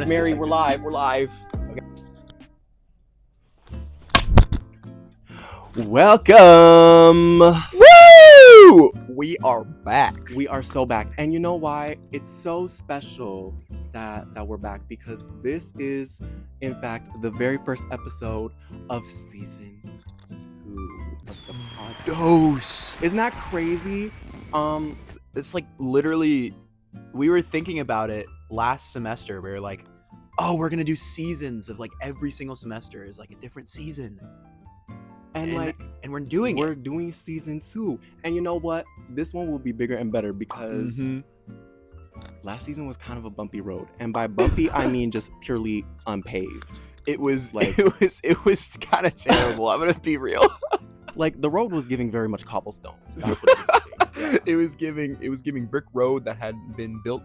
gonna Mary, check we're this. live. We're live. Okay. Welcome. Woo! We are back. We are so back. And you know why? It's so special that we're back because this is, in fact, the very first episode of season 2 of the podcast. Dose. Isn't that crazy? It's like literally, we were thinking about it last semester. We were like, oh, we're gonna do seasons of like every single semester is like a different season. And we're doing we're it. doing season 2. And you know what? This one will be bigger and better because last season was kind of a bumpy road. And by bumpy, I mean just purely unpaved. It was like it was kind of terrible. I'm gonna be real. Like the road was giving very much cobblestone. That's what it was giving. Yeah. It was giving brick road that hadn't been built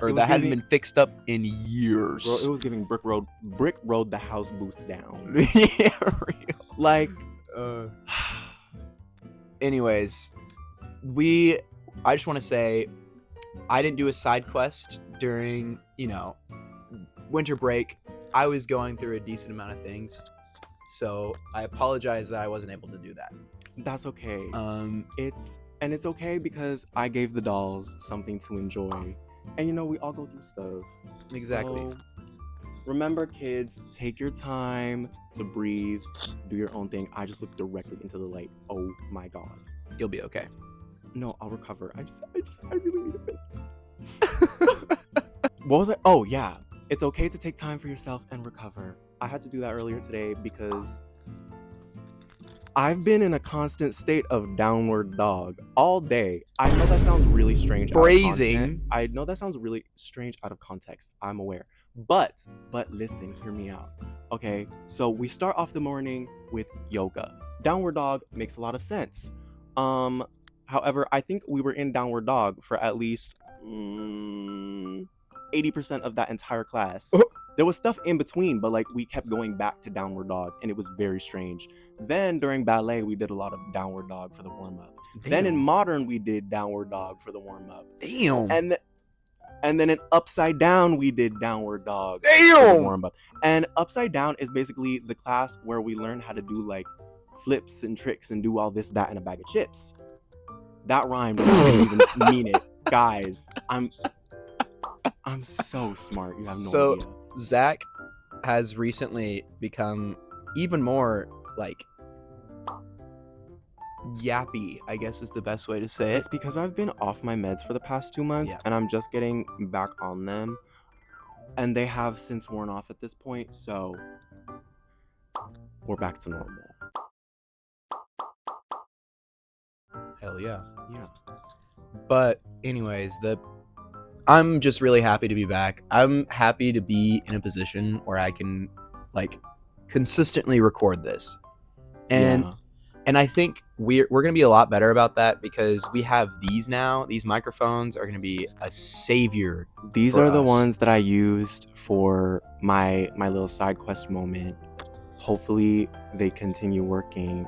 or It was that hadn't giving- been fixed up in years. Bro, it was giving brick road the house boots down. Yeah, real. Like anyways, I just want to say I didn't do a side quest during, winter break. I was going through a decent amount of things. So I apologize that I wasn't able to do that. that's okay. It's okay because I gave the dolls something to enjoy. And we all go through stuff. Exactly. So, remember, kids, take your time to breathe, do your own thing. I just looked directly into the light. Oh my god. You'll be okay. No, I'll recover. I really need a minute. What was it? Oh yeah. It's okay to take time for yourself and recover. I had to do that earlier today because I've been in a constant state of downward dog all day. I know that sounds really strange. Phrasing. I know that sounds really strange out of context. I'm aware. But listen, hear me out. Okay, so we start off the morning with yoga. Downward dog makes a lot of sense. However, I think we were in downward dog for at least 80% of that entire class. There was stuff in between, but we kept going back to downward dog, and it was very strange. Then during ballet, we did a lot of downward dog for the warm-up. Then in modern, we did downward dog for the warm-up. Damn. And then in upside down, we did downward dog for the warm-up. And upside down is basically the class where we learn how to do flips and tricks and do all this, that, and a bag of chips. That rhymed. I didn't even mean it. Guys, I'm so smart. You have no idea. Zach has recently become even more yappy, I guess is the best way to say it. It's because I've been off my meds for the past 2 months, and I'm just getting back on them. And they have since worn off at this point, so we're back to normal. Hell yeah. Yeah. But anyways, I'm just really happy to be back. I'm happy to be in a position where I can consistently record this. And I think we're going to be a lot better about that because we have these now. These microphones are going to be a savior. These for are the us. ones that I used for my little side quest moment. Hopefully they continue working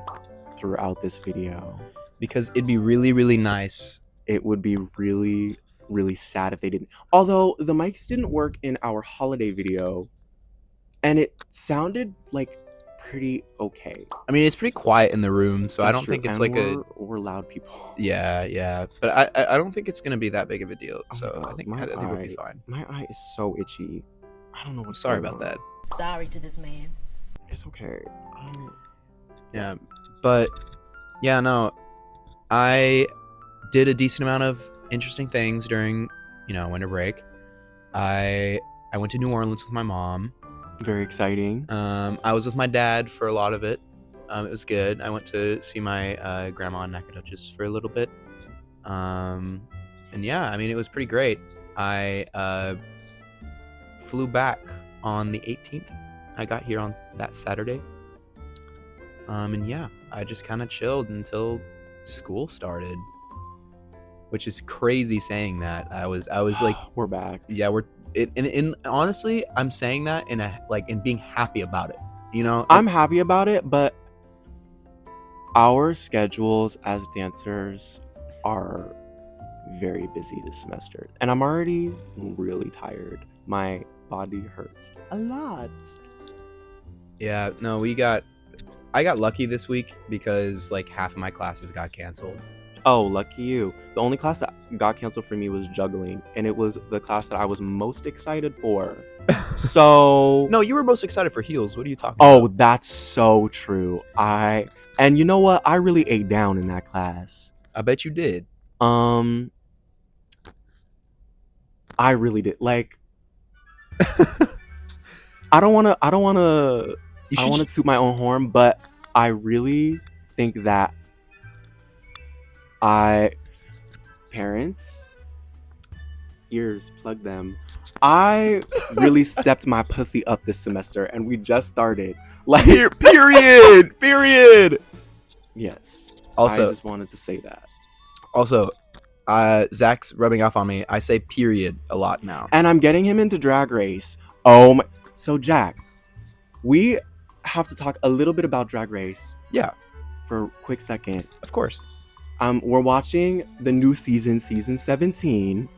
throughout this video. Because it'd be really, really nice. It would be really, really sad if they didn't. Although the mics didn't work in our holiday video, and it sounded pretty okay. I mean, it's pretty quiet in the room, so I don't think it's we're loud people. Yeah. But I don't think it's gonna be that big of a deal. Oh So my God, I think my we'll be eye. fine. My eye is so itchy. I don't know what's Sorry going about on. that. Sorry to this man. It's okay. Yeah, but yeah, no, I did a decent amount of interesting things during winter break. I went to New Orleans with my mom. Very exciting. I was with my dad for a lot of it. It was good. I went to see my grandma in Nacogdoches for a little bit. And yeah, I mean, it was pretty great. I flew back on the 18th. I got here on that Saturday. And yeah, I just kind of chilled until school started, which is crazy saying that. I was like, we're back. Yeah, and honestly, I'm saying that in being happy about it. I'm happy about it, but our schedules as dancers are very busy this semester, and I'm already really tired. My body hurts a lot. Yeah, no, I got lucky this week because like half of my classes got canceled. Oh, lucky you. The only class that got canceled for me was juggling, and it was the class that I was most excited for. So No, you were most excited for heels. What are you talking oh, about? that's so true. And you know what? I really ate down in that class. I bet you did. I really did. Like, I don't wanna I don't wanna toot my own horn, but I really think that parents, ears, plug them. I really stepped my pussy up this semester, and we just started. Like, Period. yes. Also, I just wanted to say that. Also, Zach's rubbing off on me. I say period a lot now. And I'm getting him into Drag Race. Oh my. So, Jack, we have to talk a little bit about Drag Race. Yeah. For a quick second. Of course. We're watching the new season 17.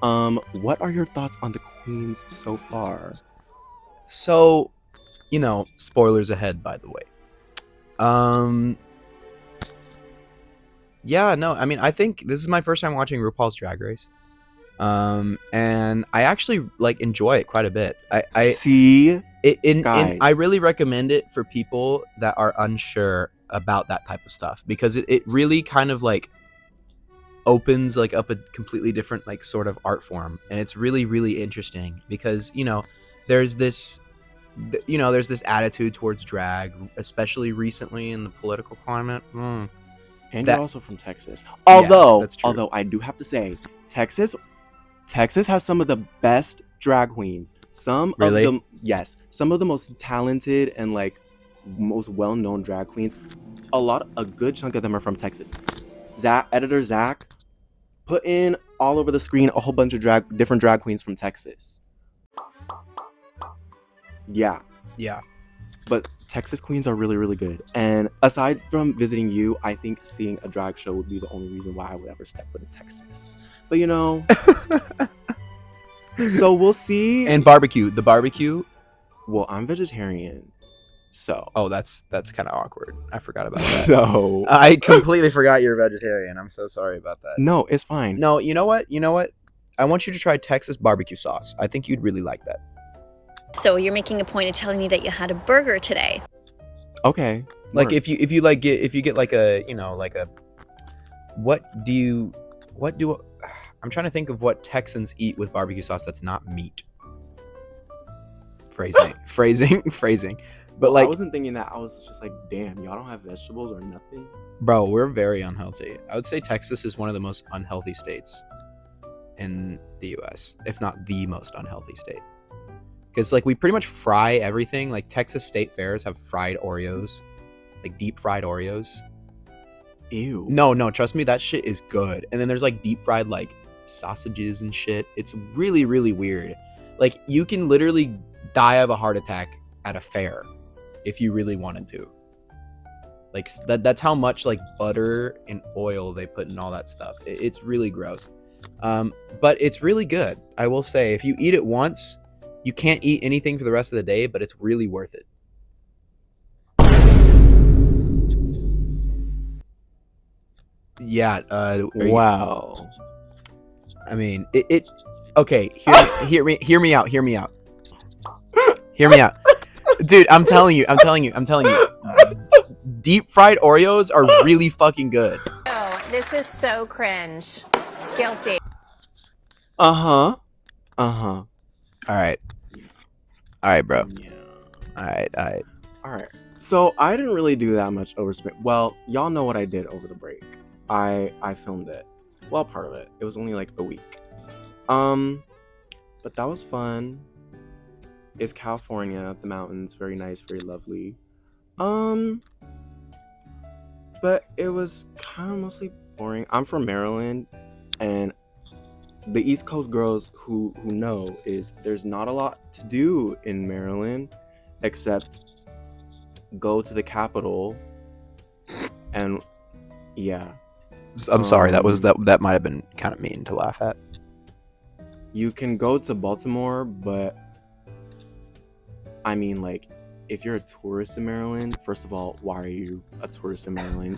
What are your thoughts on the queens so far? So, spoilers ahead, by the way. Yeah, no, I mean, I think this is my first time watching RuPaul's Drag Race. And I actually enjoy it quite a bit. See, guys, I really recommend it for people that are unsure about that type of stuff, because it really kind of opens up a completely different sort of art form, and it's really, really interesting because there's this attitude towards drag, especially recently in the political climate. And you're also from Texas. Although I do have to say, Texas has some of the best drag queens. Some of the most talented and most well-known drag queens. A good chunk of them are from Texas. Editor Zach put in all over the screen a whole bunch of different drag queens from Texas. Yeah. But Texas queens are really, really good. And aside from visiting you, I think seeing a drag show would be the only reason why I would ever step foot in Texas. But so we'll see. And the barbecue. Well, I'm vegetarian, so. Oh, that's kind of awkward. I forgot about that. So I completely forgot you're a vegetarian. I'm so sorry about that. No, it's fine. No, you know what? I want you to try Texas barbecue sauce. I think you'd really like that. So you're making a point of telling me that you had a burger today. Okay. If you get I'm trying to think of what Texans eat with barbecue sauce that's not meat. Phrasing. But I wasn't thinking that. I was just like, damn, y'all don't have vegetables or nothing? Bro, we're very unhealthy. I would say Texas is one of the most unhealthy states in the US, if not the most unhealthy state. Because we pretty much fry everything. Texas state fairs have fried Oreos, deep fried Oreos. Ew. No, trust me, that shit is good. And then there's deep fried sausages and shit. It's really, really weird. You can literally die of a heart attack at a fair if you really wanted to. That's how much butter and oil they put in all that stuff. It's really gross. But it's really good. I will say, if you eat it once, you can't eat anything for the rest of the day, but it's really worth it. Yeah. Wow. I mean, okay, hear me out. Hear me out. Dude, I'm telling you. Deep fried Oreos are really fucking good. Oh, this is so cringe. Guilty. Uh-huh. All right, bro. Yeah. All right. So I didn't really do that much overspend. Well, y'all know what I did over the break. I filmed it. Well, part of it. It was only a week. But that was fun. It's California, the mountains, very nice, very lovely. But it was kind of mostly boring. I'm from Maryland, and the East Coast girls who know is there's not a lot to do in Maryland except go to the Capitol and yeah. I'm sorry, that might have been kind of mean to laugh at. You can go to Baltimore, but I mean, like, if you're a tourist in Maryland, first of all, why are you a tourist in Maryland?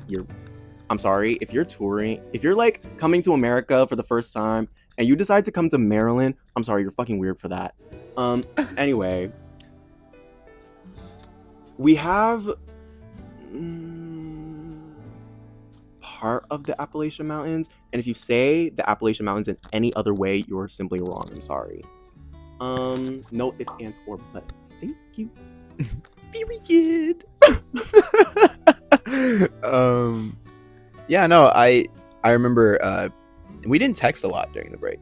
I'm sorry, if you're touring, if you're like coming to America for the first time and you decide to come to Maryland, I'm sorry, you're fucking weird for that. Anyway, we have part of the Appalachian Mountains, and if you say the Appalachian Mountains in any other way, you're simply wrong. I'm sorry. No ifs, ands, or buts. Thank you. Period. Yeah, no, I remember we didn't text a lot during the break.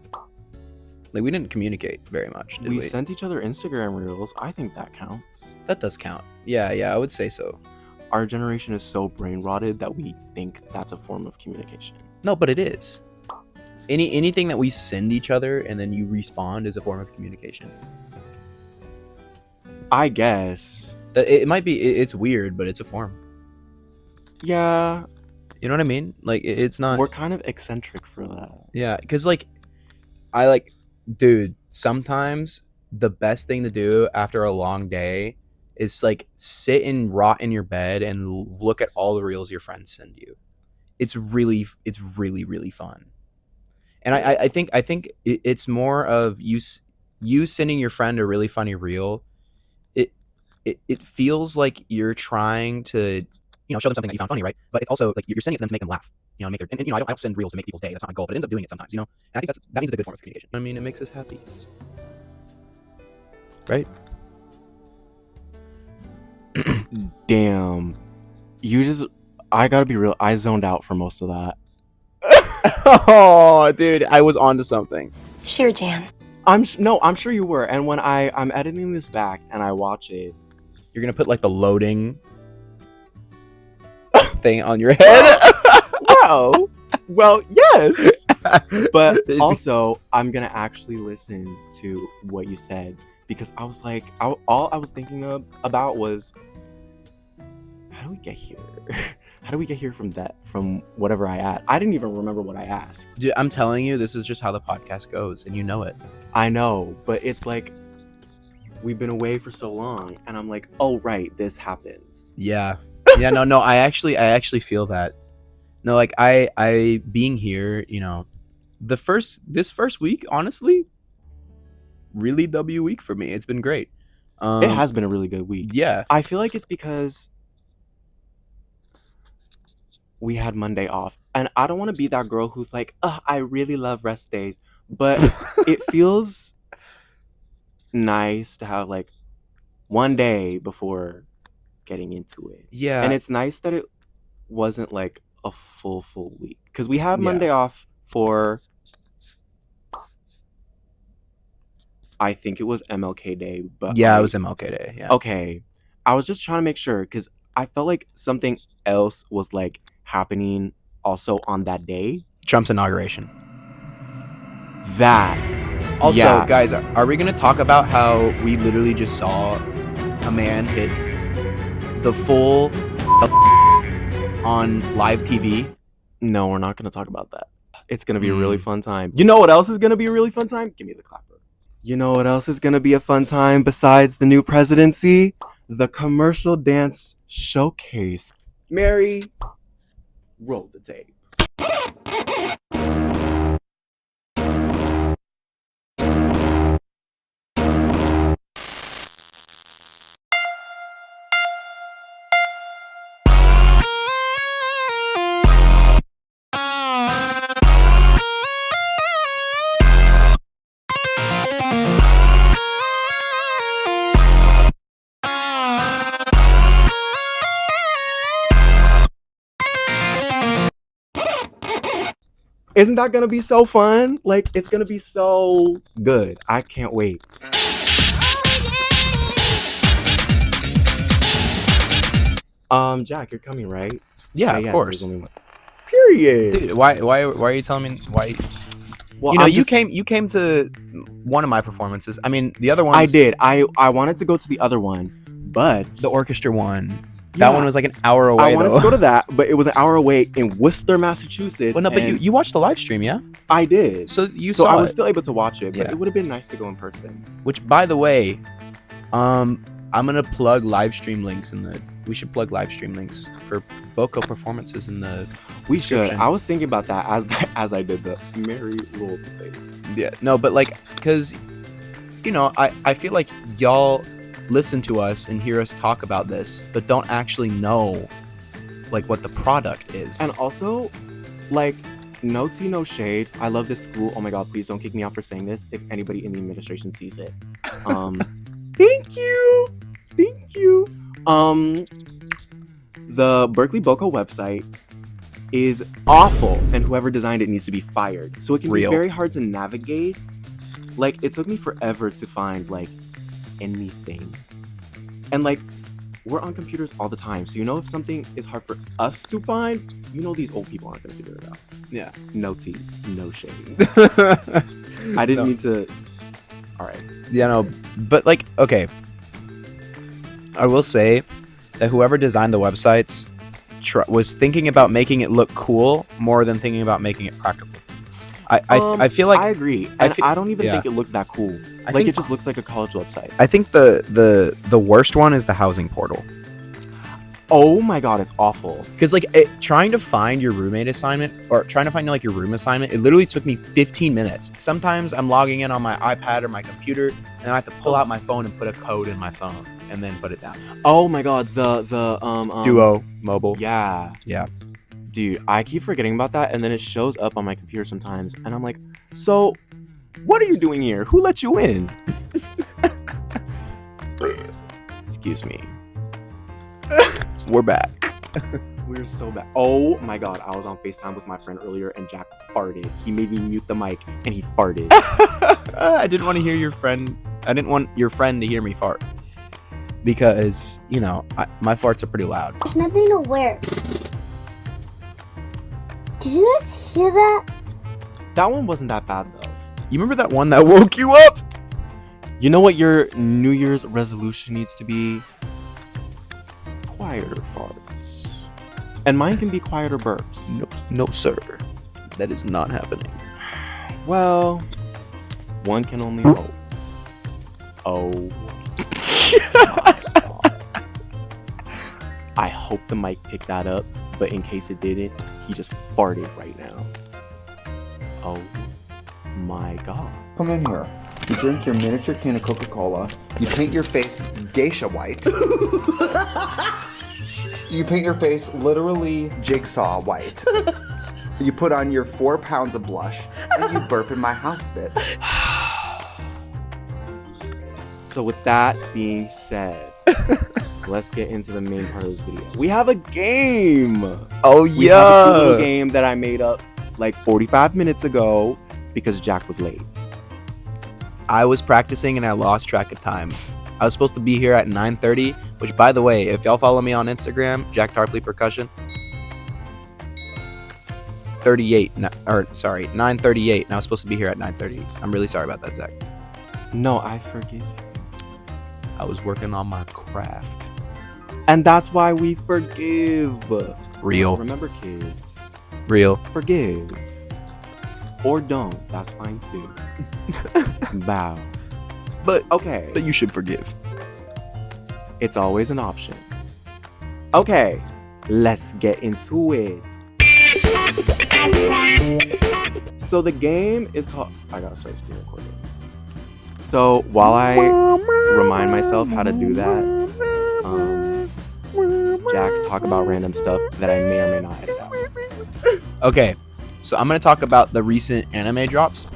Like, we didn't communicate very much, did we? We sent each other Instagram reels. I think that counts. That does count. Yeah, I would say so. Our generation is so brain rotted that we think that's a form of communication. No, but it is. Anything that we send each other and then you respond is a form of communication. I guess. It might be, it's weird, but it's a form. Yeah. You know what I mean? Like, it's not... We're kind of eccentric for that. Yeah, because, like, dude, sometimes the best thing to do after a long day is, like, sit and rot in your bed and look at all the reels your friends send you. It's really, really fun. And I think it's more of you sending your friend a really funny reel. It feels like you're trying to, show them something that you found funny, right? But it's also like you're sending it to them to make them laugh, make their, and I don't send reels to make people's day. That's not my goal, but it ends up doing it sometimes, And I think that means it's a good form of communication. I mean, it makes us happy, right? Damn, I gotta be real. I zoned out for most of that. Oh, dude, I was onto something. Sure, Jan. I'm sure you were. And when I'm editing this back and I watch it, you're gonna put like the loading thing on your head. Wow. Well, yes. But also, I'm gonna actually listen to what you said, because I was like, all I was thinking about was, how do we get here? How do we get here from whatever I asked? I didn't even remember what I asked. Dude, I'm telling you, this is just how the podcast goes, and you know it. I know, but it's like, we've been away for so long, and I'm like, oh, right, this happens. Yeah. Yeah, no, I actually feel that. No, like, I being here, this first week, honestly, really W week for me. It's been great. It has been a really good week. Yeah. I feel like it's because we had Monday off, and I don't want to be that girl who's like, I really love rest days, but it feels nice to have like one day before getting into it. Yeah. And it's nice that it wasn't like a full week, because we had Monday off for, I think it was MLK Day, but yeah, it was MLK Day. Yeah. Okay. I was just trying to make sure, because I felt like something else was like happening also on that day. Trump's inauguration. That. Also, yeah. Guys, are we going to talk about how we literally just saw a man hit the full on live TV? No, we're not going to talk about that. It's going to be a really fun time. You know what else is going to be a really fun time? Give me the clapper. You know what else is going to be a fun time besides the new presidency? The commercial dance showcase. Mary, roll the tape. Isn't that gonna be so fun? Like, it's gonna be so good. I can't wait. Jack, you're coming, right? Yeah, Say of yes, course. there's only one. Period. Dude, why are you telling me why? Well, you came to one of my performances. I mean, the other one. I did. I wanted to go to the other one, but the orchestra one. Yeah. That one was like an hour away. I wanted to go to that, but it was an hour away in Worcester, Massachusetts. Well, no, but you watched the live stream, yeah? I did. So So I was it. still able to watch it, but Yeah. it would have been nice to go in person. Which, by the way, I'm gonna plug live stream links in the. We should plug live stream links for Boko performances in the. We should. description. I was thinking about that as I did the Mary rolled potato. Yeah, no, but like, cause, you know, I feel like y'all listen to us and hear us talk about this, but don't actually know, like, what the product is. And also, like, no tea, no shade. I love this school. Oh my god, please don't kick me out for saying this if anybody in the administration sees it. Thank you. The Berkeley Boko website is awful, and whoever designed it needs to be fired. So it can Real. be very hard to navigate. Like, it took me forever to find, like, anything. And, like, we're on computers all the time, so you know if something is hard for us to find, you know these old people aren't gonna figure it out. Yeah. No tea, no shade. I didn't mean to. All right. Yeah, no, but like, okay. I will say that whoever designed the websites was thinking about making it look cool more than thinking about making it practical. I feel like I agree, and I don't even think it looks that cool. I Like, think- it just looks like a college website. I think the worst one is the housing portal. Oh my god, it's awful. Because like trying to find your roommate assignment or trying to find like your room assignment, it literally took me 15 minutes. Sometimes I'm logging in on my iPad or my computer, and I have to pull out my phone and put a code in my phone and then put it down. Oh my god, the Duo mobile. Yeah. Yeah. Dude, I keep forgetting about that, and then it shows up on my computer sometimes, and I'm like, so, what are you doing here? Who let you in? Excuse me. We're back. We're so bad. Oh my god, I was on FaceTime with my friend earlier, and Jack farted. He made me mute the mic, and he farted. I didn't want to hear your friend. I didn't want your friend to hear me fart. Because, you know, my farts are pretty loud. There's nothing to wear. Did you guys hear that? That one wasn't that bad, though. You remember that one that woke you up? You know what your New Year's resolution needs to be? Quieter farts. And mine can be quieter burps. No, sir. That is not happening. Well, one can only hope. Oh. my God. I hope the mic picked that up, but in case it didn't, he just farted right now. Oh my god. Come in here. You drink your miniature can of Coca-Cola. You paint your face geisha white. You paint your face literally jigsaw white. You put on your 4 pounds of blush, and you burp in my house bit. So with that being said, let's get into the main part of this video. We have a game! Oh, We have a cute little game that I made up like 45 minutes ago because Jack was late. I was practicing and I lost track of time. I was supposed to be here at 9:30, which, by the way, if y'all follow me on Instagram, Jack Tarpley Percussion, 9:38, and I was supposed to be here at 9:30. I'm really sorry about that, Zach. No, I forgive you. I was working on my craft. And that's why we forgive. Real. Remember, kids, Real. forgive. Or don't. That's fine too. Bow. But Okay. you should forgive. It's always an option. Okay. Let's get into it. So the game is called... I gotta start screen recording. So while I remind myself how to do that, Jack, talk about random stuff that I may or may not edit out. Okay, so I'm gonna talk about the recent anime drops.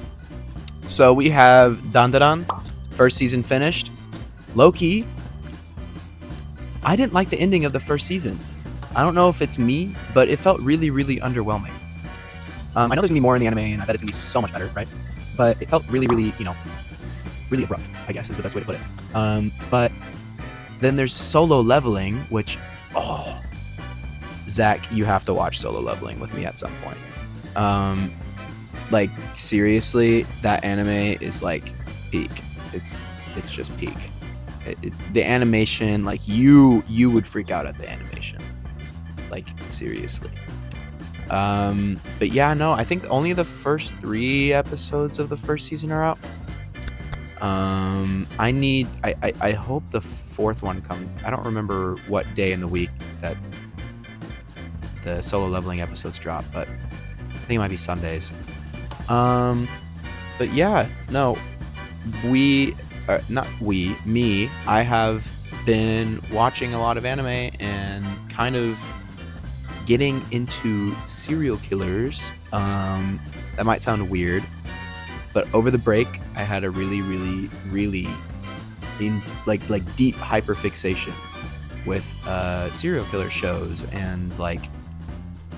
So we have Dandadan, first season finished. Low-key, I didn't like the ending of the first season. I don't know if it's me, but it felt really, really underwhelming. I know there's gonna be more in the anime, and I bet it's gonna be so much better, right? But it felt really, really, really abrupt, I guess is the best way to put it. But then there's Solo Leveling, which, Zach, you have to watch Solo Leveling with me at some point. Like, seriously, that anime is like peak. It's just peak. The animation, like, you would freak out at the animation. Like, seriously. But yeah, no, I think only the first 3 episodes of the first season are out. I hope the fourth one comes. I don't remember what day in the week that the solo leveling episodes drop, but I think it might be Sundays. But yeah, no, me, I have been watching a lot of anime and kind of getting into serial killers. That might sound weird, but over the break, I had a really deep hyperfixation with serial killer shows and like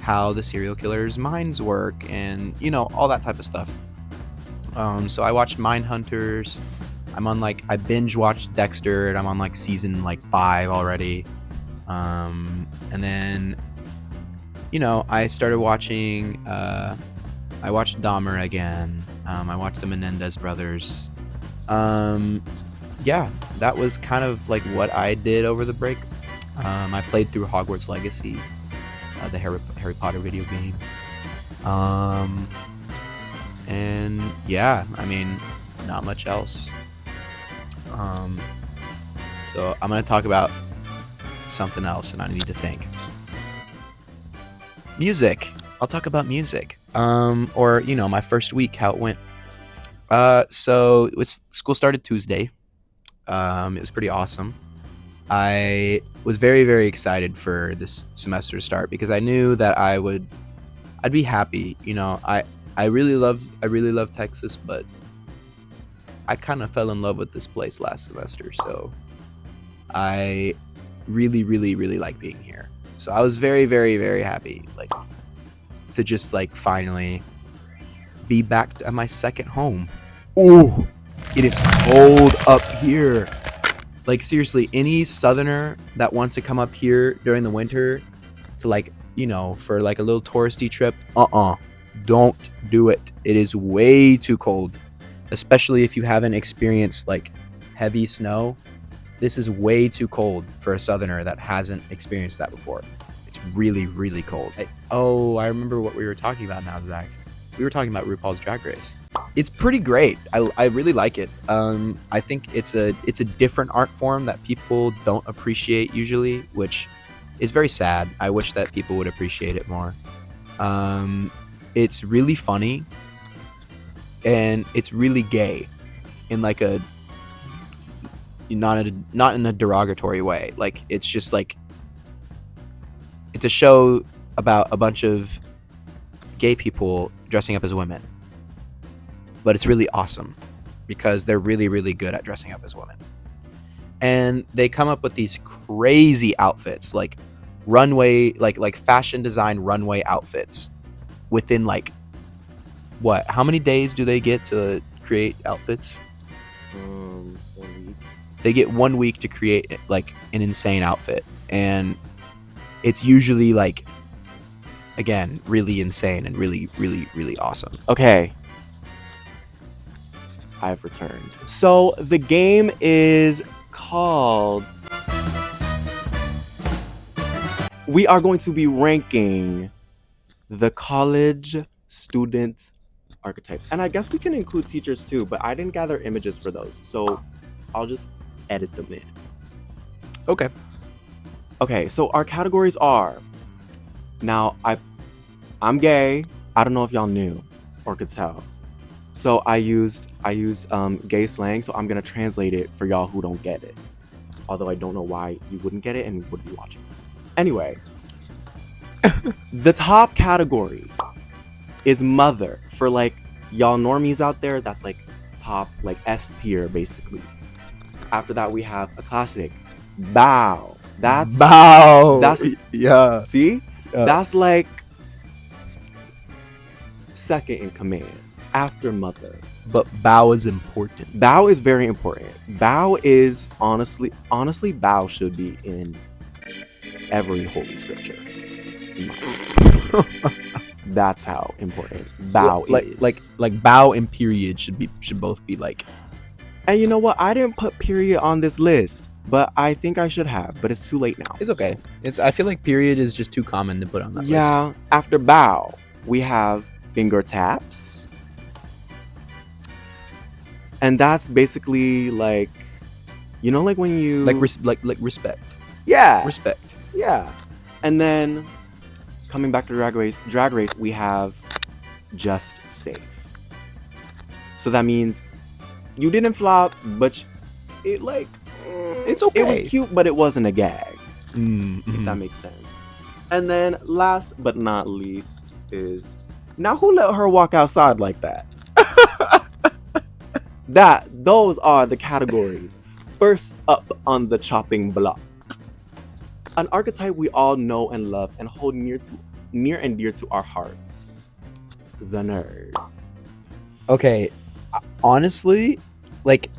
how the serial killers' minds work and all that type of stuff. So I watched Mindhunters. I binge watched Dexter, and I'm on like season 5 already. And then I started watching. I watched Dahmer again. I watched the Menendez brothers. Yeah, that was kind of like what I did over the break. I played through Hogwarts Legacy, the Harry Potter video game. And yeah, I mean, not much else. So I'm gonna talk about something else, and I need to think. Music. I'll talk about music. Or my first week, how it went. So school started Tuesday. It was pretty awesome. I was very, very excited for this semester to start because I knew that I'd be happy. I really love Texas, but I kind of fell in love with this place last semester, so I really like being here. So I was very, very, very happy, to just finally be back at my second home. Ooh, it is cold up here. Seriously, any southerner that wants to come up here during the winter to for a little touristy trip, don't do it. It is way too cold, especially if you haven't experienced heavy snow. This is way too cold for a southerner that hasn't experienced that before. It's really cold. I remember what we were talking about now, Zach. We were talking about RuPaul's Drag Race. It's pretty great. I really like it. I think it's a different art form that people don't appreciate usually, which is very sad. I wish that people would appreciate it more. It's really funny, and it's really gay, in not in a derogatory way. It's just it's a show about a bunch of gay people dressing up as women, but it's really awesome because they're really good at dressing up as women, and they come up with these crazy outfits, runway, fashion design runway outfits within how many days do they get to create outfits? 1 week. They get 1 week to create an insane outfit, and it's usually again, really insane and really awesome. Okay, I've returned. So the game is called, we are going to be ranking the college student archetypes, and I guess we can include teachers too, but I didn't gather images for those, so I'll just edit them in. Okay, so our categories are, now I'm gay. I don't know if y'all knew or could tell, so I used gay slang, so I'm gonna translate it for y'all who don't get it, although I don't know why you wouldn't get it and would be watching this anyway. The top category is mother. For y'all normies out there, that's top S tier basically. After that we have a classic, bow. That's Yeah. See? That's second in command after mother. But bow is important. Bow is very important. Bow is honestly, bow should be in every holy scripture. That's how important bow is. Bow and period should both be And you know what? I didn't put period on this list, but I think I should have. But it's too late now. It's okay. I feel like period is just too common to put on that list. Yeah. After bow, we have finger taps, And that's basically like, you know, like when you Like respect. yeah, Respect. yeah. And then coming back to Drag Race, we have just safe. So that means you didn't flop, but it like It's okay. It was cute, but it wasn't a gag. Mm-hmm. If that makes sense. And then last but not least is, now who let her walk outside like that? Those are the categories. First up on the chopping block. An archetype we all know and love and hold near and dear to our hearts. The nerd. Okay, honestly, like,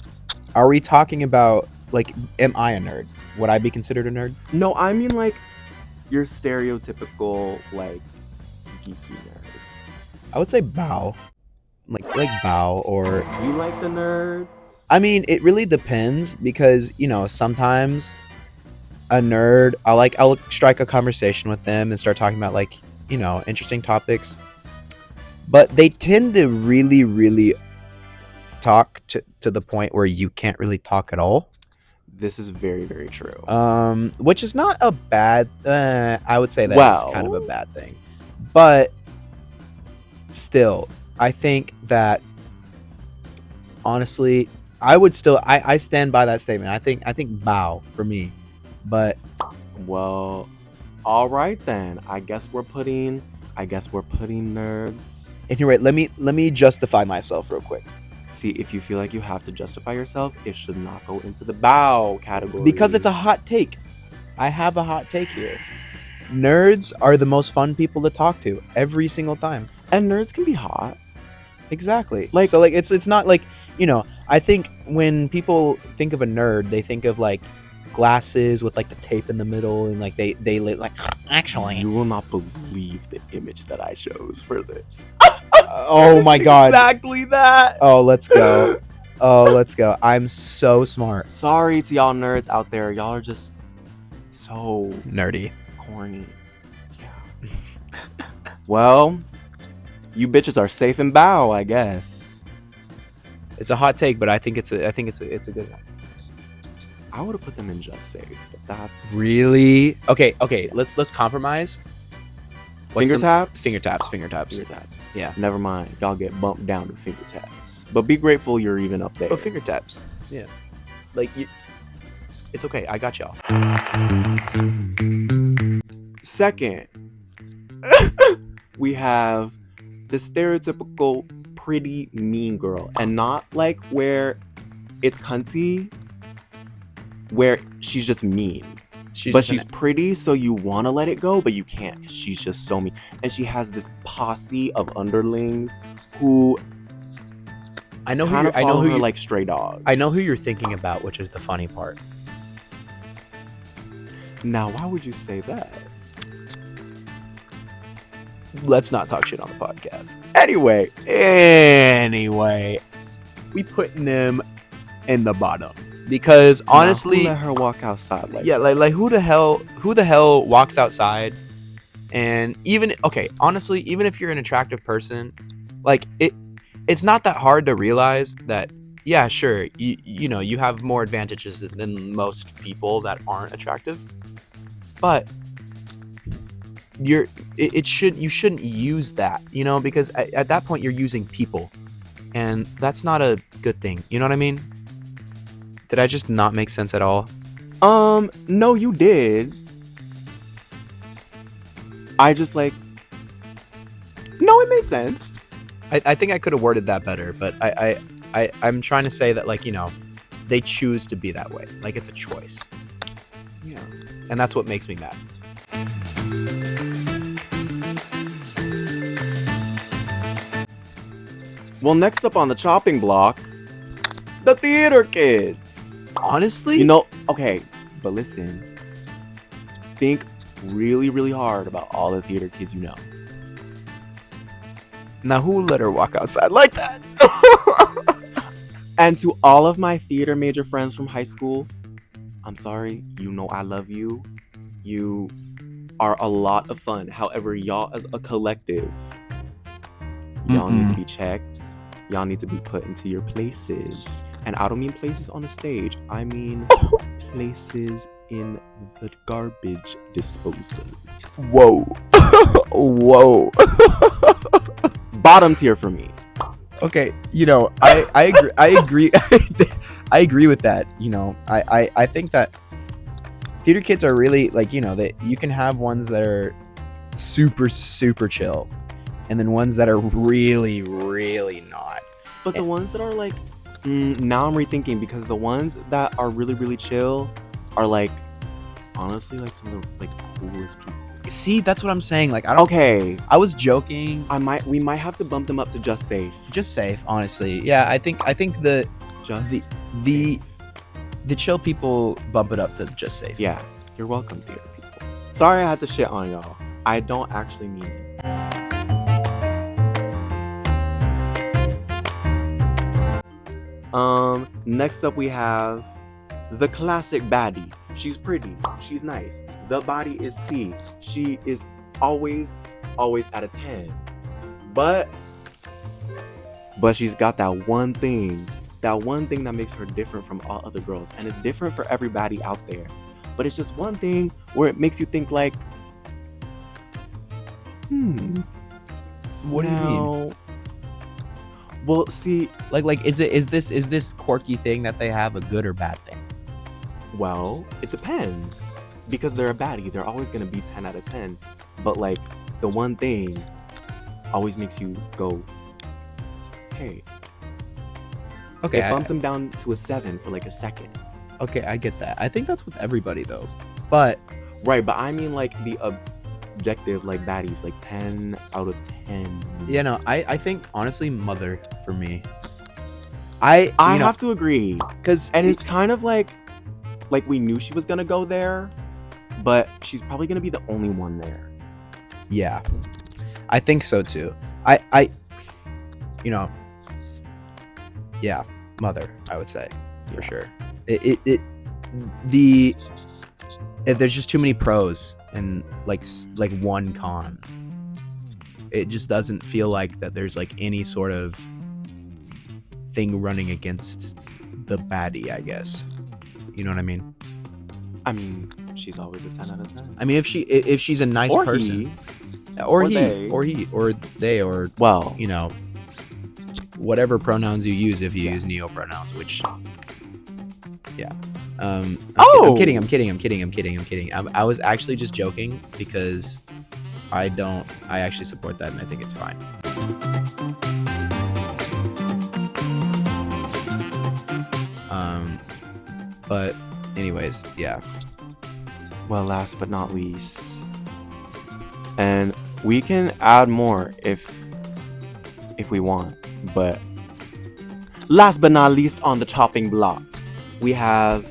are we talking about, like, am I a nerd? Would I be considered a nerd? No, I mean like your stereotypical like geeky nerd. I would say bow. Like bow, or You like the nerds? I mean, it really depends because, you know, sometimes a nerd, I'll strike a conversation with them and start talking about, like, you know, interesting topics. But they tend to really, really talk to the point where you can't really talk at all. This is very, very true. Which is not a bad. I would say that's kind of a bad thing, but still, I think that honestly, I would still. I stand by that statement. I think bow for me, but Well, all right then. I guess we're putting nerds. anyway, let me justify myself real quick. See, if you feel like you have to justify yourself, it should not go into the bow category. Because it's a hot take. I have a hot take here. Nerds are the most fun people to talk to every single time. And nerds can be hot. Exactly. Like, so, like, it's not like, you know, I think when people think of a nerd, they think of like glasses with like the tape in the middle, and like they like actually. You will not believe the image that I chose for this. Oh my god. Exactly that. Oh, let's go. Oh, let's go. I'm so smart. Sorry to y'all nerds out there. Y'all are just so Nerdy. corny. Yeah. Well, you bitches are safe and bow, I guess. It's a hot take, but I think it's a good one. I would have put them in just safe, but that's Really? Okay, let's compromise. Finger taps? Finger taps. Finger taps. Yeah. Never mind. Y'all get bumped down to finger taps. But be grateful you're even up there. Oh, finger taps. Yeah. Like, it's okay. I got y'all. Second, we have the stereotypical pretty mean girl. And not like where it's cunty, where she's just mean. She's pretty, so you want to let it go, but you can't because she's just so mean. And she has this posse of underlings who I know kind who of follow I know who her you, like stray dogs. I know who you're thinking about, which is the funny part. Now, why would you say that? Let's not talk shit on the podcast. Anyway, We putting them in the bottom because honestly, now, who let her walk outside like yeah, like who the hell walks outside? And even honestly, even if you're an attractive person, like it's not that hard to realize that, yeah, sure, you know, you have more advantages than most people that aren't attractive, but you shouldn't use that, you know, because at that point you're using people, and that's not a good thing. You know what I mean? Did I just not make sense at all? No, you did. I just like, no, it made sense. I think I could have worded that better, but I'm trying to say that, like, you know, they choose to be that way. Like, it's a choice. Yeah. And that's what makes me mad. Well, next up on the chopping block, the theater kids. Honestly? You know, okay, but listen. Think really, really hard about all the theater kids you know. Now, who let her walk outside like that? And to all of my theater major friends from high school, I'm sorry, you know I love you. You are a lot of fun. However, y'all as a collective, y'all need to be checked. y'all need to be put into your places. And I don't mean places on the stage. I mean places in the garbage disposal. Whoa. Whoa. Bottom tier for me. Okay, I agree. I agree. I agree with that. I think that theater kids are really like, that you can have ones that are super, super chill, and then ones that are really, really not. But the ones that are like, now I'm rethinking, because the ones that are really, really chill are like, honestly, like some of the like coolest people. See, that's what I'm saying. Like, I don't. Okay, I was joking. we might have to bump them up to just safe. Just safe, honestly. Yeah, I think the chill people bump it up to just safe. Yeah, you're welcome, theater people. Sorry I had to shit on y'all. I don't actually mean it. Next up we have the classic baddie. She's pretty. She's nice. The body is T. She is always at a 10. But she's got that one thing that makes her different from all other girls. And it's different for every baddie out there. But it's just one thing where it makes you think like, What do you mean? Well, see, Like is this quirky thing that they have a good or bad thing? well, it depends. Because they're a baddie, they're always gonna be 10 out of 10. But like, the one thing always makes you go, hey. Okay, It bumps them down to a 7 for like a second. okay, I get that. I think that's with everybody though. But Right, but I mean like the objective like baddies, like 10 out of 10. yeah, no, I think honestly, Mother for me. I have to agree. because And it's kind of like we knew she was gonna go there, but she's probably gonna be the only one there. yeah, I think so too. I yeah, Mother, I would say for sure. There's just too many pros and like one con. It just doesn't feel like that there's like any sort of thing running against the baddie, I guess. You know what I mean? I mean, she's always a 10 out of 10. I mean, if she's a nice Or person, he. or Or he, they. or he, or they, or Well, whatever pronouns you use, if you use neo pronouns, which yeah. I'm kidding. I was actually just joking because I actually support that and I think it's fine. But anyways, yeah. well, last but not least, and we can add more if we want, but last but not least on the chopping block, we have,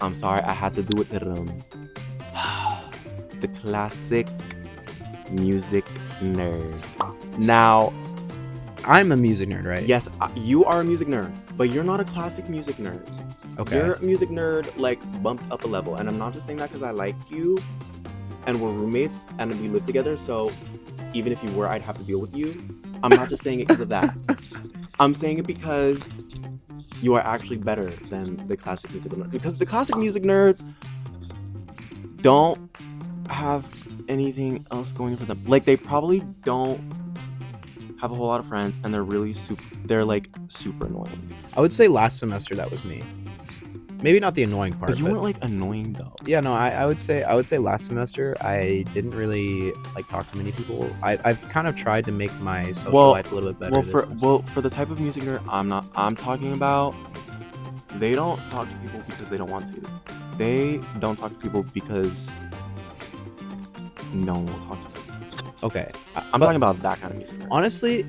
I'm sorry, I had to do it to them, the classic music nerd. Now, I'm a music nerd, right? yes, you are a music nerd, but you're not a classic music nerd. Okay. You're a music nerd, like, bumped up a level. And I'm not just saying that because I like you and we're roommates and we live together. So even if you were, I'd have to deal with you. I'm not just saying it because of that. I'm saying it because you are actually better than the classic music nerds. Because the classic music nerds don't have anything else going for them. Like, they probably don't have a whole lot of friends and they're really super annoying. I would say last semester that was me. Maybe not the annoying part. But you weren't like annoying though. Yeah, no, I would say last semester I didn't really like talk to many people. I've kind of tried to make my social life a little bit better. For the type of music nerd I'm talking about, they don't talk to people because they don't want to. They don't talk to people because no one will talk to them. Okay, I'm talking about that kind of music nerd. Honestly,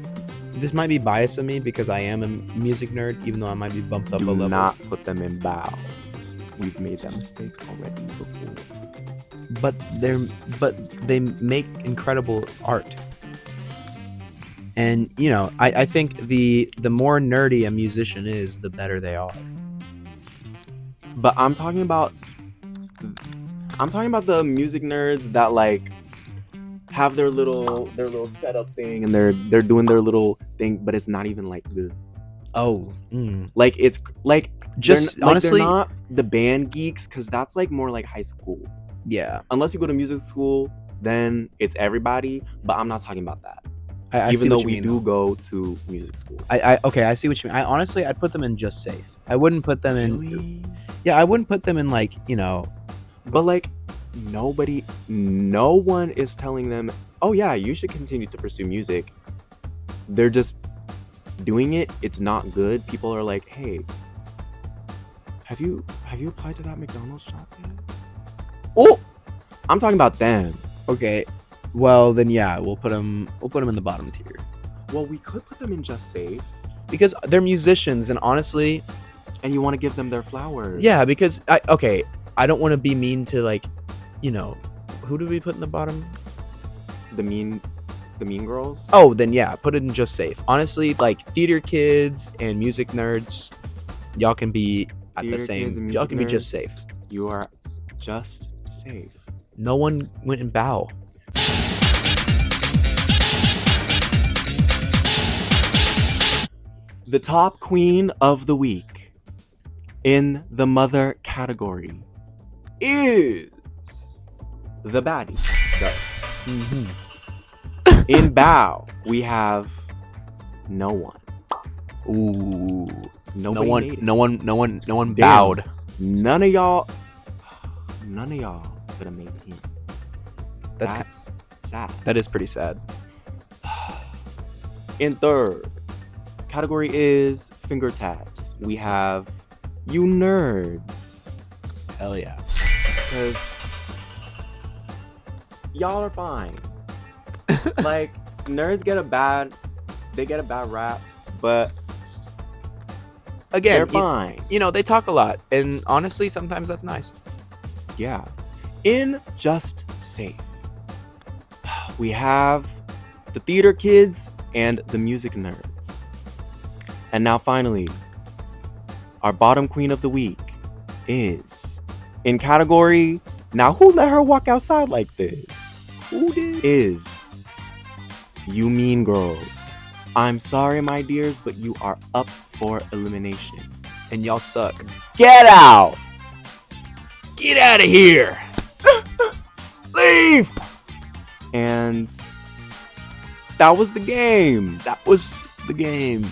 this might be biased of me because I am a music nerd, even though I might be bumped up a Do level. not put them in bow. We've made that mistake already before. But they make incredible art. And I think the more nerdy a musician is, the better they are. But I'm talking about the music nerds that like have their little setup thing, and they're doing their little thing, but it's not even like good. Oh, Like it's like just honestly, they're not the band geeks, because that's like more like high school. yeah. Unless you go to music school, then it's everybody. But I'm not talking about that. I Even see though what you we mean, do though. go to music school. Okay, I see what you mean. I honestly, I'd put them in just safe. I wouldn't put them in. Really? Yeah, I wouldn't put them in like, you know. But like no one is telling them, oh yeah, you should continue to pursue music. They're just doing it. It's not good. People are like, hey, have you applied to that McDonald's job yet? Oh, I'm talking about them. okay. Well, then yeah, we'll put them in the bottom tier Well, we could put them in just safe, because they're musicians, and honestly, and you want to give them their flowers. yeah, because I don't want to be mean to, like, you know, who do we put in the bottom? the mean girls. Oh, then yeah, put it in just safe. Honestly, like theater kids and music nerds, y'all can be at Theater the same. kids and Y'all music can be just nerds. safe. You are just safe. No one went and bow. The top queen of the week in the mother category is the baddie. In bow, we have no one. Ooh. Nobody made it. No one Damn. bowed. None of y'all could have made it in. That's sad. That is pretty sad. In third category is finger taps. We have you nerds. Hell yeah. Because y'all are fine. Like, nerds get a bad rap, but Again, they're fine. You know, they talk a lot, and honestly, sometimes that's nice. Yeah. In just safe, we have the theater kids and the music nerds. And now finally, our bottom queen of the week is in category, now who let her walk outside like this? Who did? Is you mean girls. I'm sorry, my dears, but you are up for elimination. And y'all suck. Get out! Get out of here! Leave! And that was the game. That was the game.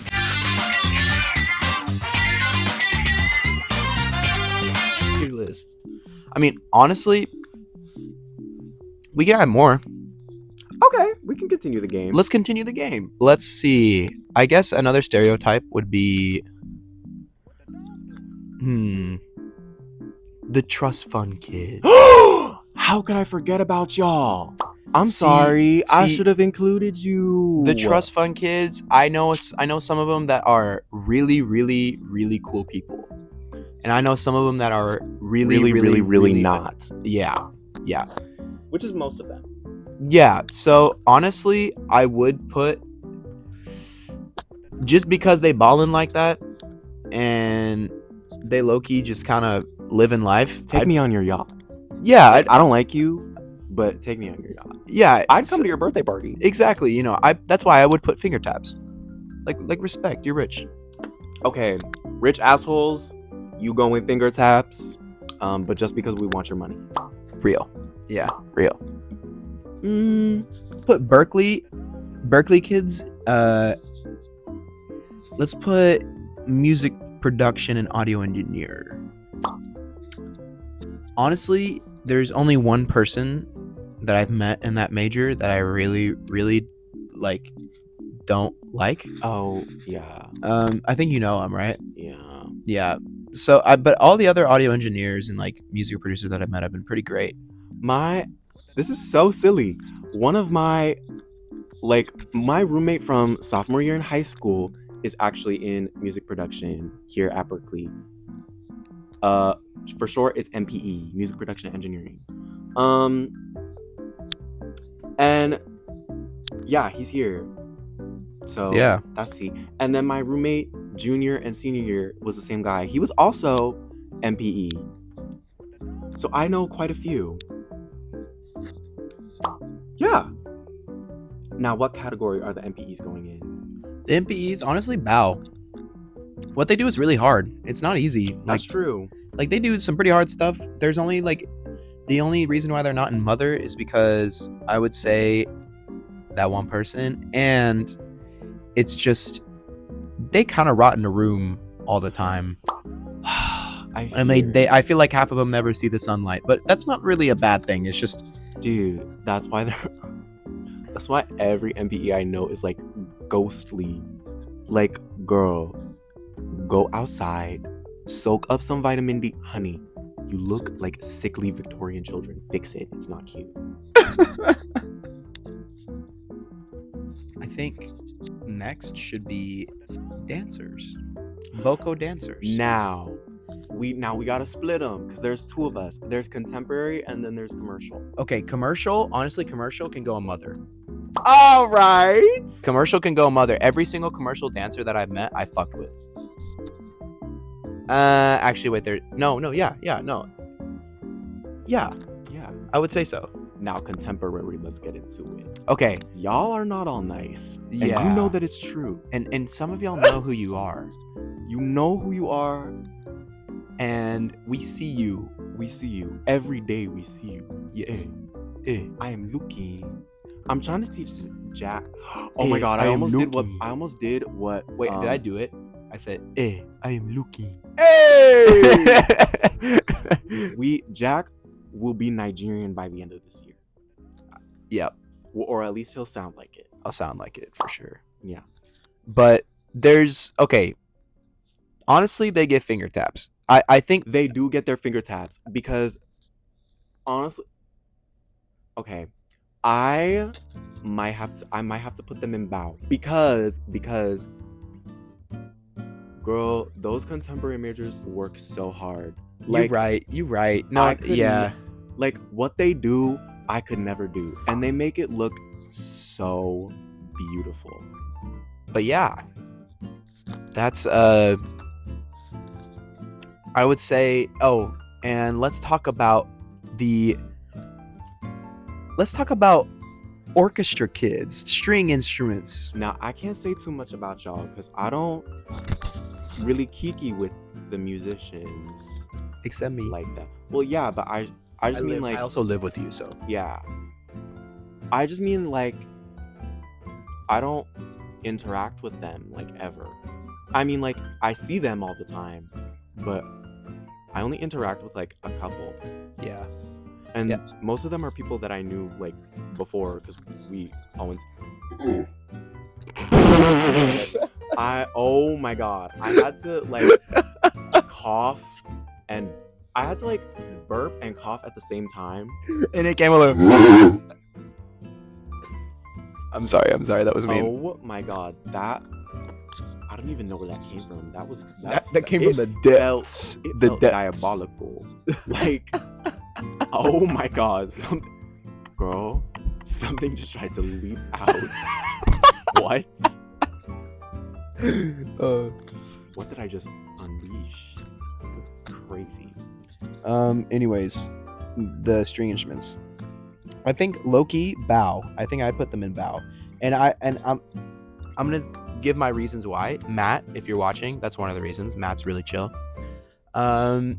Tier list. I mean, honestly, we can add more. Okay, we can continue the game. Let's continue the game. Let's see. I guess another stereotype would be the trust fund kid. How could I forget about y'all? I'm See- sorry. I see- should have included you. The trust fund kids, I know some of them that are really, really, really cool people. And I know some of them that are really not. Yeah. Which is most of them. Yeah. So honestly, I would put, just because they ballin' like that and they low-key just kind of living life. Take me on your yacht. Yeah. I don't like you, but take me on your yacht. Yeah. I'd come to your birthday party. Exactly. You know, that's why I would put finger taps. Like respect. You're rich. Okay, rich assholes, you go with finger taps, but just because we want your money. Real. Yeah. Real. Mm, Put Berkeley kids. Let's put music production and audio engineer. Honestly, there's only one person that I've met in that major that I really, really don't like. oh, yeah. I think you know him, right? Yeah. Yeah. So but all the other audio engineers and music producers that I've met have been pretty great. This is so silly. One of my roommate from sophomore year in high school is actually in music production here at Berkeley. For short, it's MPE, music production engineering. And yeah, he's here. So Yeah. that's he. And then my roommate junior and senior year was the same guy. He was also MPE. So I know quite a few. Yeah. Now, what category are the MPEs going in? The MPEs, honestly, bow. What they do is really hard. It's not easy. That's true. Like they do some pretty hard stuff. There's only the only reason why they're not in Mother is because I would say that one person, and it's just they kind of rot in a room all the time. I feel like half of them never see the sunlight, but that's not really a bad thing. It's just, dude, that's why every MPE I know is like ghostly. Like, girl, go outside, soak up some vitamin D. Honey, you look like sickly Victorian children. Fix it. It's not cute. I think next should be dancers. Vocal dancers. Now we gotta split them because there's two of us. There's contemporary and then there's commercial. Okay, commercial. Honestly, commercial can go a Mother. All right. Commercial can go a Mother. Every single commercial dancer that I've met, I fucked with. Actually, wait. Yeah. I would say so. Now contemporary. Let's get into it. Okay. Y'all are not all nice. Yeah. And you know that it's true. And some of y'all know who you are. You know who you are. And we see you. We see you. Every day we see you. Yes. I am looking. I'm trying to teach Jack. Oh my god, I almost did what. Wait, did I do it? I said, I am looking. Hey! Jack will be Nigerian by the end of this year. Yep. Or at least he'll sound like it. I'll sound like it for sure. Yeah. But okay. Honestly, they get finger taps. I think they do get their finger taps because honestly, okay, I might have to put them in bow because girl, those contemporary majors work so hard. Like, you right. No, yeah. Like what they do, I could never do, and they make it look so beautiful. But yeah, that's I would say. Oh, and let's talk about orchestra kids, string instruments. Now, I can't say too much about y'all because I don't really kiki with the musicians. Except me. Like that. Well, yeah, but I mean like... I also live with you, so... Yeah. I just mean like... I don't interact with them, like, ever. I mean, like, I see them all the time, but I only interact with, like, a couple. Yeah. And most of them are people that I knew, like, before, because we all went... oh my god. I had to, like, cough and... I had to, like, burp and cough at the same time. And it came a I'm sorry, that was mean. Oh my god, that... I don't even know where that came from. That came from the depths. It felt diabolical. Like, oh my god, something just tried to leap out. What? What did I just unleash? Crazy. Anyways, the string instruments. I think Loki bow. I think I put them in bow, and I'm gonna give my reasons why. Matt, if you're watching, that's one of the reasons. Matt's really chill. And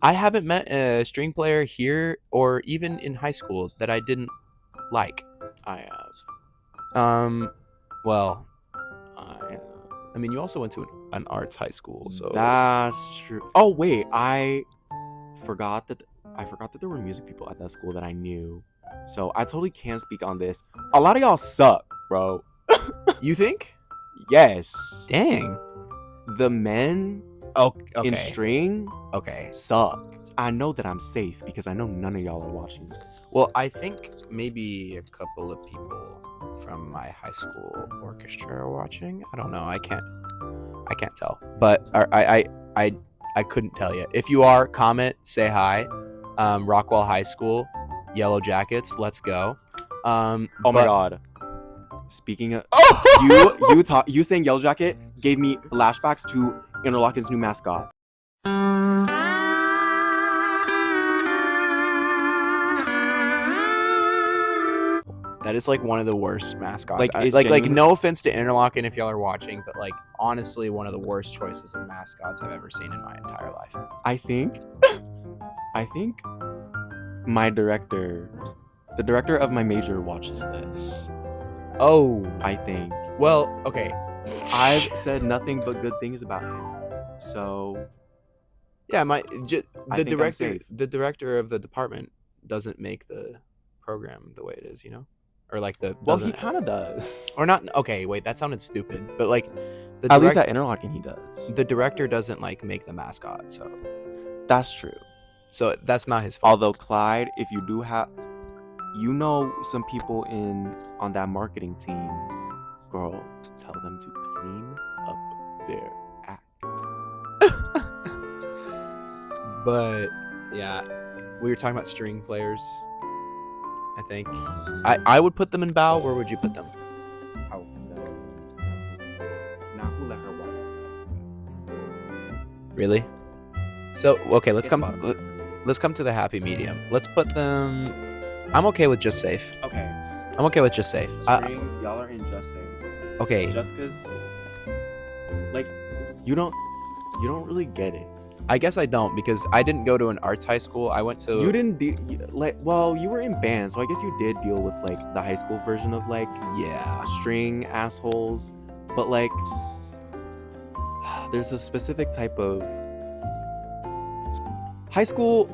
I haven't met a string player here or even in high school that I didn't like. I have. Well, I mean, you also went to an arts high school, so that's true. Oh wait, I forgot that there were music people at that school that I knew. So I totally can't speak on this. A lot of y'all suck, bro. You think? Yes. Dang. The men in string sucked. I know that I'm safe because I know none of y'all are watching this. Well, I think maybe a couple of people from my high school orchestra are watching. I don't know. I can't tell. But I couldn't tell you. If you are, comment, say hi. Rockwell High School, Yellow Jackets, let's go. Oh my god. Speaking of you saying Yellow Jacket gave me flashbacks to Interlocken's new mascot. That is like one of the worst mascots. Like, it's Like genuinely- no offense to Interlochen if y'all are watching, but like honestly one of the worst choices of mascots I've ever seen in my entire life. I think my director, the director of my major, watches this. Oh, I think well, okay. I've said nothing but good things about him. So Yeah, I think I'm safe. the director of the department doesn't make the program the way it is, or like the well, he doesn't- kind of does. or not. Okay, wait, that sounded stupid, but like the At least direct- at Interlochen, he does. the director doesn't like make the mascot, That's true. so that's not his fault. Although Clyde, if you do have, some people on that marketing team, girl, tell them to clean up their act. But yeah, we were talking about string players. I think I would put them in bow. Where would you put them? Oh no. Now who let her walk outside? Really? So okay, let's It's come fun. let's come to the happy medium. Let's put them. I'm okay with just safe. Okay. I'm okay with just safe. Strings, y'all are in just saying. Okay, Just cause, like, you don't really get it. I guess I don't because I didn't go to an arts high school. I went to. You didn't you were in band, so I guess you did deal with like the high school version of like Yeah. string assholes, but like there's a specific type of high school,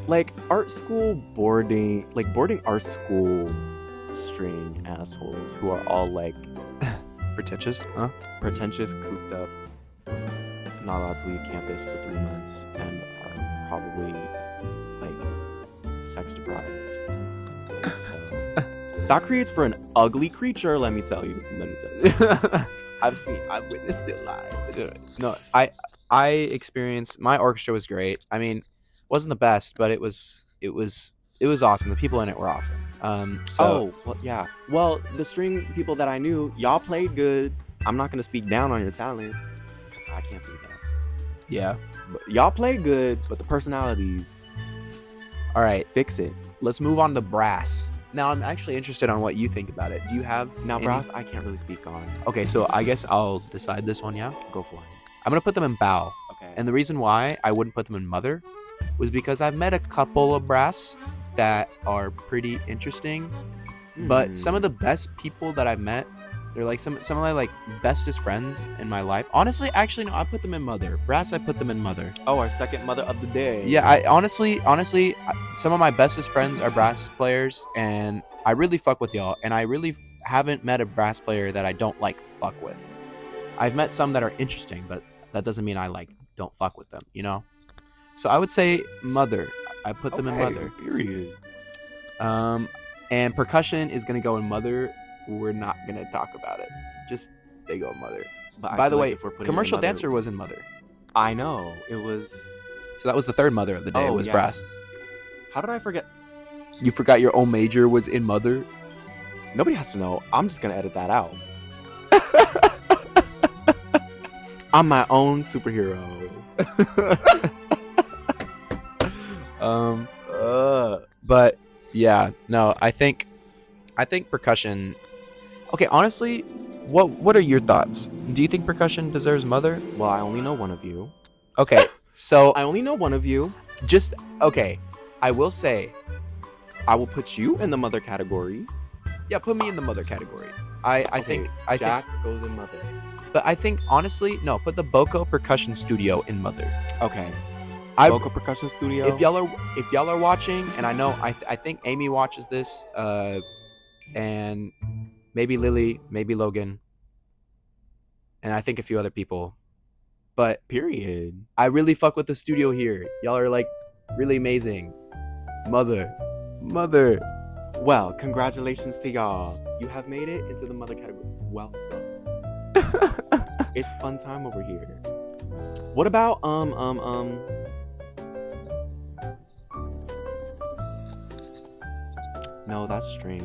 like art school boarding art school string assholes who are all like Pretentious, huh? pretentious, cooped up, not allowed to leave campus for 3 months, and are probably like sex deprived. So that creates for an ugly creature, let me tell you. I've witnessed it live. No, I experienced my orchestra was great. I mean, wasn't the best, but it was awesome. The people in it were awesome. So Well, yeah. Well, the string people that I knew, y'all played good. I'm not gonna speak down on your talent because I can't do that. yeah. But y'all played good, but the personalities, All right, fix it. let's move on to brass. Now I'm actually interested on what you think about it. Do you have Now, any- brass, I can't really speak on. Okay, so I guess I'll decide this one. Yeah, Go for it. I'm gonna put them in bow. Okay. And the reason why I wouldn't put them in mother was because I've met a couple of brass that are pretty interesting. But some of the best people that I've met, they're like some of my like bestest friends in my life. Honestly, actually, no, I put them in mother. Brass, I put them in mother. our second mother of the day. Yeah, I honestly, some of my bestest friends are brass players, and I really fuck with y'all. And I really haven't met a brass player that I don't like fuck with. I've met some that are interesting, but that doesn't mean I like don't fuck with them, So I would say mother. I put them in mother. Period. And percussion is gonna go in mother. We're not gonna talk about it. Just they go in mother. But I By the feel way, like if we're putting it in commercial mother- dancer was in mother. I know. It was. So that was the third mother of the day. Oh, was yeah. brass. How did I forget? You forgot your own major was in mother. Nobody has to know. I'm just gonna edit that out. I'm my own superhero. But yeah, no, I think percussion. Okay, honestly, what are your thoughts? Do you think percussion deserves mother? Well, I only know one of you. Okay, so I only know one of you. just okay. I will say, I will put you in the mother category. yeah, put me in the mother category. I think Jack goes in mother. but I think honestly, no, put the Boko Percussion Studio in mother. Okay. I Vocal percussion studio. if y'all are watching, and I know I think Amy watches this, and maybe Lily, maybe Logan, and I think a few other people, but Period. I really fuck with the studio here. Y'all are like really amazing. Mother. Well, congratulations to y'all. You have made it into the mother category. Welcome. It's fun time over here. What about No, that's string.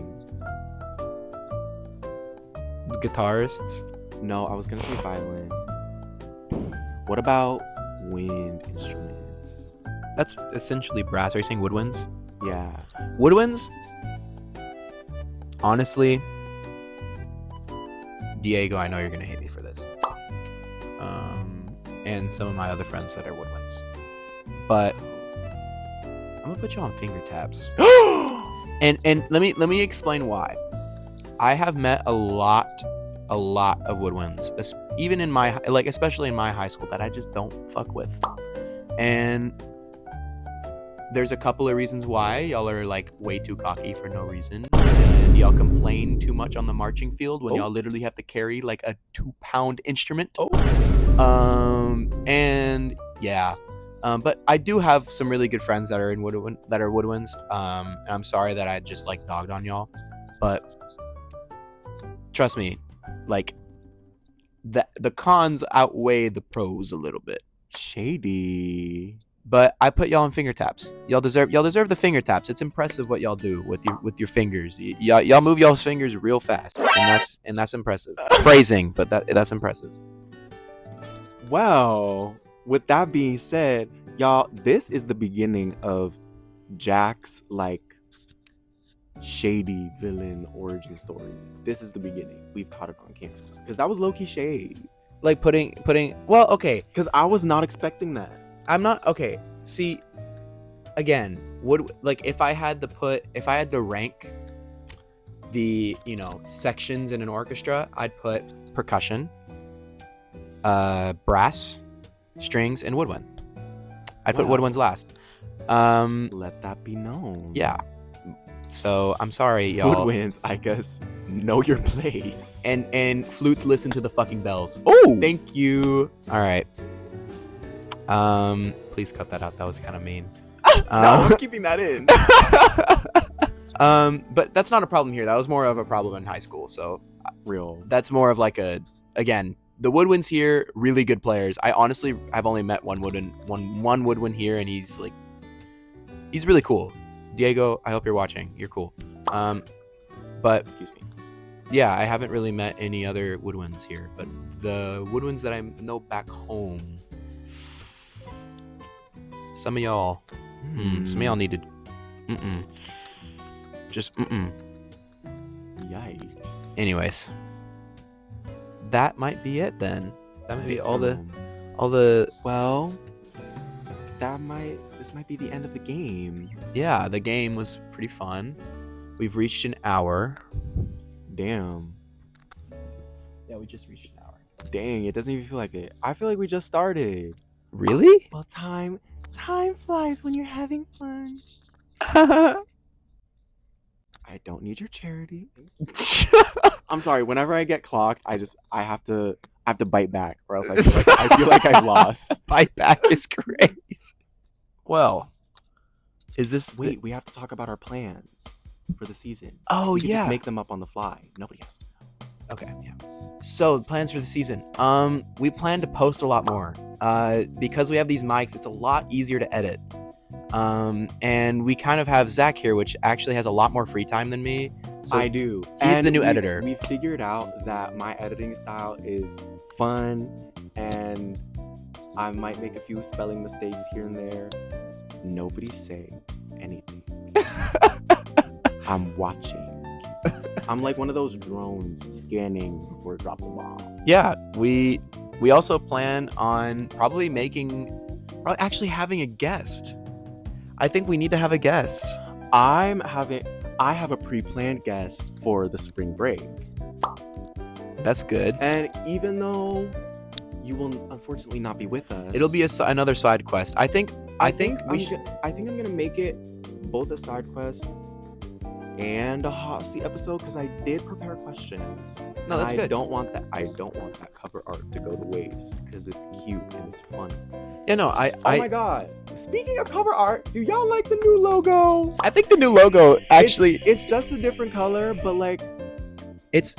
The guitarists. No, I was gonna say violin. What about wind instruments? That's essentially brass. Are you saying woodwinds? Yeah. Woodwinds? honestly, Diego, I know you're gonna hate me for this, and some of my other friends that are woodwinds, but I'm gonna put you on finger taps. and let me explain why. I have met a lot of woodwinds, even in my, like, especially in my high school, that I just don't fuck with. And there's a couple of reasons why. Y'all are like way too cocky for no reason, and y'all complain too much on the marching field when y'all literally have to carry like a 2-pound instrument. And yeah, but I do have some really good friends that are in woodwinds. And I'm sorry that I just like dogged on y'all, but trust me, like the cons outweigh the pros a little bit. Shady. But I put y'all on finger taps. Y'all deserve the finger taps. It's impressive what y'all do with your fingers. Y'all move y'all's fingers real fast, and that's impressive. Phrasing, but that's impressive. Well, with that being said, y'all, this is the beginning of Jack's like shady villain origin story. This is the beginning. We've caught it on camera because that was low-key shade. Like putting. Well, okay. Because I was not expecting that. I'm not okay. See, again, if I had to rank the sections in an orchestra, I'd put percussion, brass, strings, and woodwind. I'd put woodwinds last. Let that be known. Yeah. So I'm sorry, y'all. Woodwinds, I guess, know your place. And flutes listen to the fucking bells. Oh, Thank you. All right. Please cut that out. That was kind of mean. no, I'm keeping that in. But that's not a problem here. That was more of a problem in high school. So Real. that's more of like again, the woodwinds here, really good players. I honestly have only met one woodwind here, and he's really cool. Diego, I hope you're watching. You're cool. But Excuse me. yeah, I haven't really met any other woodwinds here. But the woodwinds that I know back home, some of y'all needed Yikes. Anyways, that might be it then. That might be all the Well, this might be the end of the game. yeah, the game was pretty fun. We've reached an hour. Damn. Yeah, we just reached an hour. Dang, it doesn't even feel like it. I feel like we just started. Really? Well, time flies when you're having fun. I don't need your charity. I'm sorry. Whenever I get clocked, I have to bite back, or else I feel like I've lost. Bite back is crazy. Well, is this? Wait, we have to talk about our plans for the season. Oh We can yeah. just make them up on the fly. Nobody has to know. Okay, yeah. So plans for the season. We plan to post a lot more. Because we have these mics, it's a lot easier to edit. And we kind of have Zach here, which actually has a lot more free time than me. So I do. He's the new editor. We figured out that my editing style is fun, and I might make a few spelling mistakes here and there. Nobody say anything. I'm watching. I'm like one of those drones scanning before it drops a bomb. Yeah, we also plan on probably actually having a guest. I think we need to have a guest. I have a pre-planned guest for the spring break. That's good. And even though you will unfortunately not be with us, It'll be another side quest. I think I'm gonna make it both a side quest and a hot seat episode, because I did prepare questions. No, that's good. I don't want that cover art to go to waste, because it's cute and it's fun. Yeah, no, Oh my god! Speaking of cover art, do y'all like the new logo? I think the new logo actually it's just a different color, but like it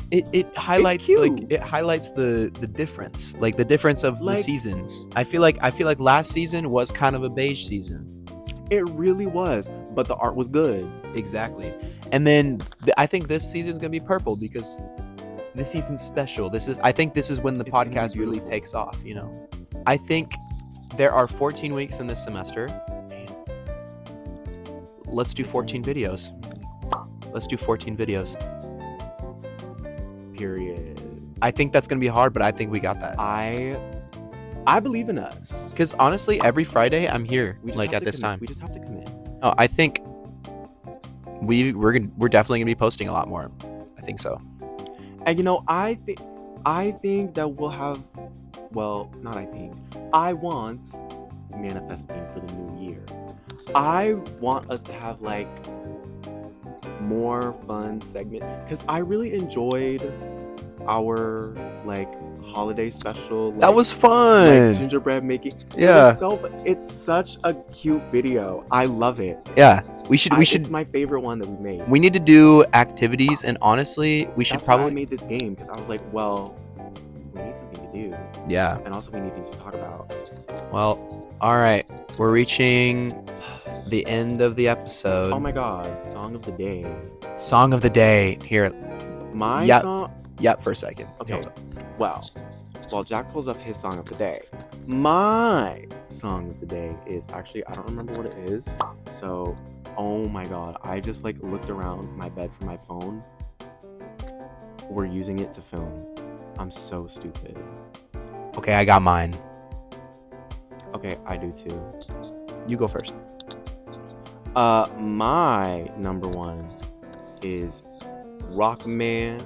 highlights cute. it highlights the difference, like the difference of the Like- seasons. I feel like last season was kind of a beige season. it really was, but the art was good. Exactly. And then I think this season's gonna be purple, because this season's special. I think this is when the It's gonna be podcast really beautiful. takes off. I think there are 14 weeks in this semester. Let's do 14 videos. Let's do 14 videos. Period. I think that's gonna be hard, but I think we got that. I believe in us. Because honestly, every Friday I'm here, We just like have at to this commit. time. We just have to commit. Oh, I think we're definitely gonna be posting a lot more. I think so. And you know, I think that we'll have. Well, not I think. I want manifesting for the new year. I want us to have like more fun segment because I really enjoyed our like holiday special. That like, was fun. like gingerbread making. Yeah. It's such a cute video. I love it. Yeah, we should. It's my favorite one that we made. We need to do activities, and honestly, we should That's why I probably. made this game because I was like, well, we need something to do, Yeah. and also we need things to talk about. Well, all right. We're reaching the end of the episode. Oh my god, song of the day. Song of the day. Here. My Yep. song. Yep. For a second. Okay. Hold up. Well, while Jack pulls up his song of the day, my song of the day is actually, I don't remember what it is. So, oh my god, I just like looked around my bed for my phone. We're using it to film. I'm so stupid. Okay, I got mine. Okay, I do too. You go first. My number one is Rockman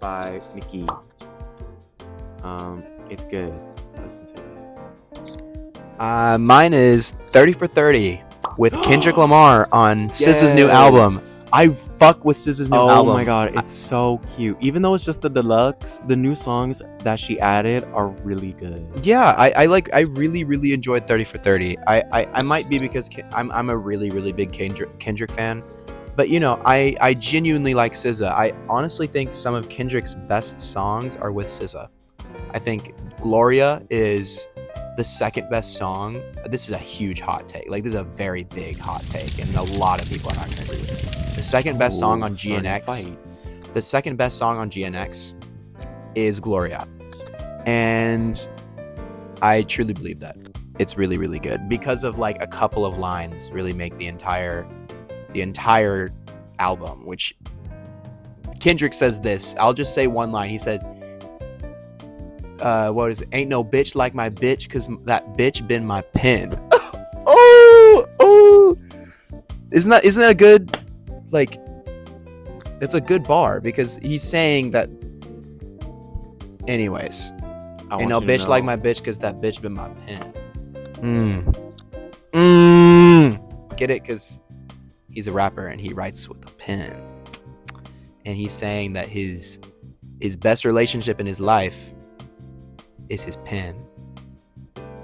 by Mickey. It's good. Listen to it. Mine is 30 for 30 with Kendrick Lamar on SZA's new album. Yes. I fuck with SZA's new Oh album. my god, it's so cute. Even though it's just the deluxe, the new songs that she added are really good. Yeah, I really enjoyed 30 for 30. I might be because I'm a really big Kendrick fan. But you know, I genuinely like SZA. I honestly think some of Kendrick's best songs are with SZA. I think Gloria is the second best song. This is a huge hot take. Like, this is a very big hot take, and a lot of people are not going to agree with it. The second best song on Starting GNX. fights. The second best song on GNX is Gloria, and I truly believe that it's really good because of like a couple of lines really make the entire album. Which Kendrick says this. I'll just say one line. He said, what is it? Ain't no bitch like my bitch, cause that bitch been my pen. oh, isn't that a good, like, it's a good bar because he's saying that. Anyways, ain't no bitch like my bitch, cause that bitch been my pen. Get it? Cause he's a rapper and he writes with a pen, and he's saying that his best relationship in his life is his pen,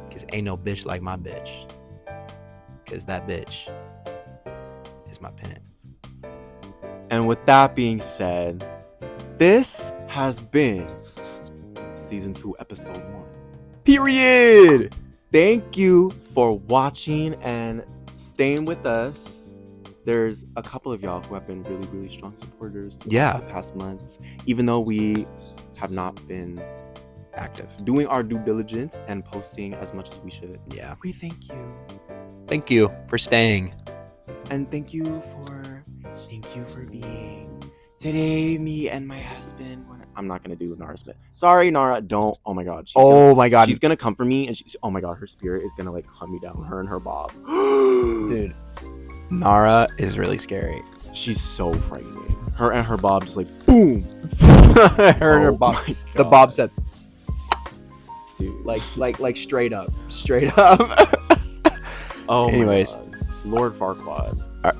because ain't no bitch like my bitch, because that bitch is my pen. And with that being said, this has been season 2, episode 1. Period. Thank you for watching and staying with us. There's a couple of y'all who have been really strong supporters Yeah. the past months, even though we have not been Active. doing our due diligence and posting as much as we should. Yeah. We thank you. Thank you for staying. And thank you for being today me and my husband. I'm not gonna do Nara's bit. Sorry, Nara, don't. Oh my god. My god. She's gonna come for me and she's, oh my god, her spirit is gonna like hunt me down, her and her Bob. Dude, Nara is really scary. She's so frightening. Her and her Bob just like boom. Her and her Bob. my The God. Bob said, Dude. like straight up. Oh Anyways. my god. Lord Farquaad. All right.